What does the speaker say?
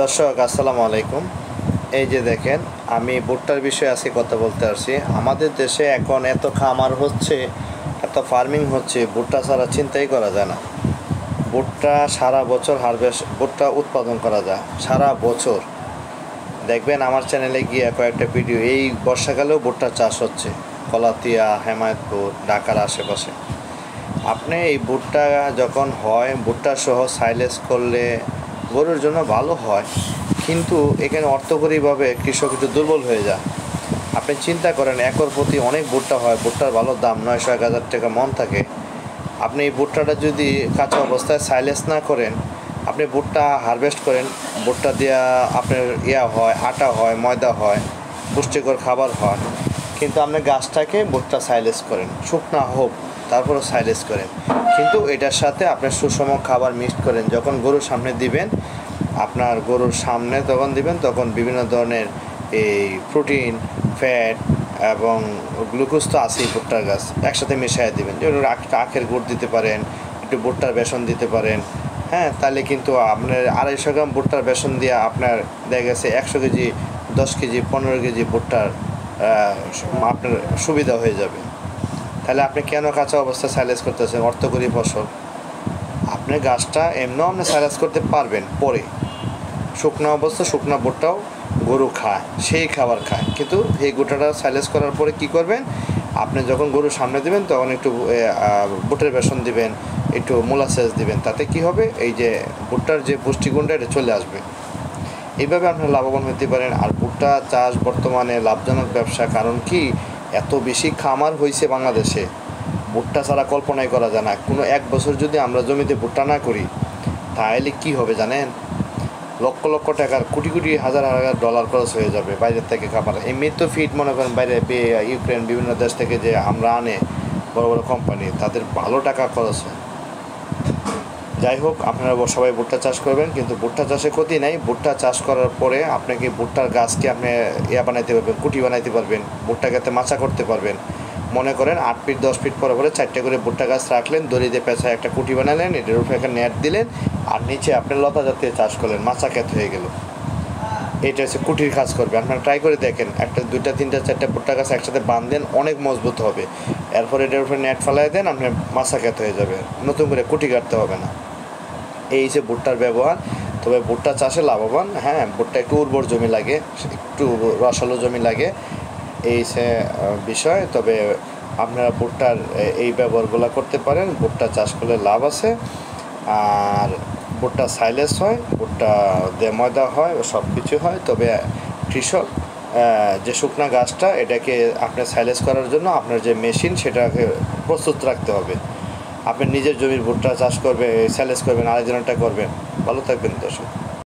দর্শক আসসালামু আলাইকুম। এই যে দেখেন, আমি ভুট্টার বিষয়ে আজকে কথা বলতে আসছি। আমাদের দেশে এখন এত খামার হচ্ছে, এত ফার্মিং হচ্ছে, ভুট্টা ছাড়া চিন্তাই করা যায় না। ভুট্টা সারা বছর ভুট্টা উৎপাদন করা যায় সারা বছর। দেখবেন আমার চ্যানেলে গিয়ে কয়েকটা ভিডিও, এই বর্ষাকালেও ভুট্টার চাষ হচ্ছে কলাতিয়া, হেমায়তপুর, ঢাকার আশেপাশে। আপনি এই ভুট্টা যখন হয়, ভুট্টা সহ সাইলেজ করলে গরুর জন্য ভালো হয়, কিন্তু এখানে অর্থকরীভাবে কৃষক একটু দুর্বল হয়ে যায়। আপনি চিন্তা করেন, একর প্রতি অনেক ভুট্টা হয়, ভুট্টার ভালো দাম 900-1000 টাকা মন থাকে। আপনি এই ভুট্টাটা যদি কাঁচা অবস্থায় সাইলেজ না করেন, আপনি ভুট্টা হারভেস্ট করেন, ভুট্টা দিয়া আপনার হয়, আটা হয়, ময়দা হয়, পুষ্টিকর খাবার হয়, কিন্তু আপনি গাছটাকে ভুট্টা সাইলেজ করেন, শুকনা হোক তারপরও সাইলেজ করেন, কিন্তু এটার সাথে আপনি সুষম খাবার মিক্সড করেন। যখন গরুর সামনে দিবেন, আপনার গরুর সামনে তখন দিবেন, তখন বিভিন্ন ধরনের এই প্রোটিন, ফ্যাট এবং গ্লুকোজ তো আছেই, ভুট্টার গাছ একসাথে মিশিয়ে দিবেন। যেমন আখের গুড় দিতে পারেন, একটু ভুট্টার বেসন দিতে পারেন। হ্যাঁ, তাহলে কিন্তু আপনার 250 গ্রাম ভুট্টার বেসন দিয়ে আপনার দেখা গেছে 100 কেজি, 10 কেজি, 15 কেজি ভুট্টার আপনার সুবিধা হয়ে যাবে। তাহলে আপনি কেন কাঁচা অবস্থায় সাইলেজ করতেছেন? অর্থকরী ফসল, আপনি গাছটা এমনিও আপনি সাইলেজ করতে পারবেন পরে। শুকনো অবস্থা শুকনো ভুট্টাও গরু খায়, সেই খাবার খায়, কিন্তু এই ভুট্টাটা সাইলেজ করার পরে কি করবেন, আপনি যখন গরুর সামনে দেবেন তখন একটু বুটের বেসন দিবেন, একটু মোলাসেস দিবেন। তাতে কি হবে, এই যে ভুট্টার যে পুষ্টিগুণটা এটা চলে আসবে। এইভাবে আপনারা লাভবান হতে পারেন। আর ভুট্টা চাষ বর্তমানে লাভজনক ব্যবসা, কারণ কি, এত বেশি খামার হয়েছে বাংলাদেশে, ভুট্টা ছাড়া কল্পনাই করা যায় না। কোনো এক বছর যদি আমরা জমিতে ভুট্টা না করি, তাহলে কি হবে জানেন? লক্ষ লক্ষ টাকার, কোটি কোটি, হাজার হাজার ডলার খরচ হয়ে যাবে বাইরের থেকে খাবার। এমনি তো ফিড মনে করেন বাইরে ইউক্রেন বিভিন্ন দেশ থেকে যে আমরা আনে বড় বড় কোম্পানি, তাদের ভালো টাকা খরচ হয়। যাই হোক, আপনারা সবাই ভুট্টা চাষ করবেন, কিন্তু ভুট্টা চাষে ক্ষতি নেই। ভুট্টা চাষ করার পরে আপনাকে ভুট্টার গাছকে আপনি বানাইতে পারবেন, কুটি বানাইতে পারবেন, ভুট্টা গাছে মাচা করতে পারবেন। মনে করেন 8 ফিট 10 ফিট পরে পরে 4টে করে ভুট্টা গাছ রাখলেন, দড়ি দিয়ে পেঁচায় একটা কুটি বানালেন, এটার উপরে একটা নেট দিলেন, আর নিচে আপনি লতা জাতীয় চাষ করলেন, মাচা ক্ষেত হয়ে গেল। এটা হচ্ছে কুটির কাজ করবে। আপনারা ট্রাই করে দেখেন, একটা 2টা 3টা 4টা ভুট্টা গাছ একসাথে বাঁধেন, অনেক মজবুত হবে। এরপর এটার উপরে নেট ফেলাই দেন, আপনার মাচা ক্ষেত হয়ে যাবে, নতুন করে কুটি কাটতে হবে না। এই যে ভুট্টার ব্যবহার। তবে ভুট্টা চাষে লাভবান, হ্যাঁ, ভুট্টা একটু উর্বর জমি লাগে, একটু রসালো জমি লাগে, এই সে বিষয়। তবে আপনারা ভুট্টার এই ব্যবহারগুলো করতে পারেন, ভুট্টা চাষ করলে লাভ আছে। আর ভুট্টা সাইলেজ হয়, ভুট্টা দিয়ে ময়দা হয়, সব কিছু হয়। তবে কৃষক যে শুকনা গাছটা, এটাকে আপনার সাইলেজ করার জন্য আপনার যে মেশিন, সেটাকে প্রস্তুত রাখতে হবে। আপনি নিজের জমির ভুট্টা চাষ করবে, স্যালেজ করবেন, আরেকজনেরটা করবেন। ভালো থাকবেন দর্শক।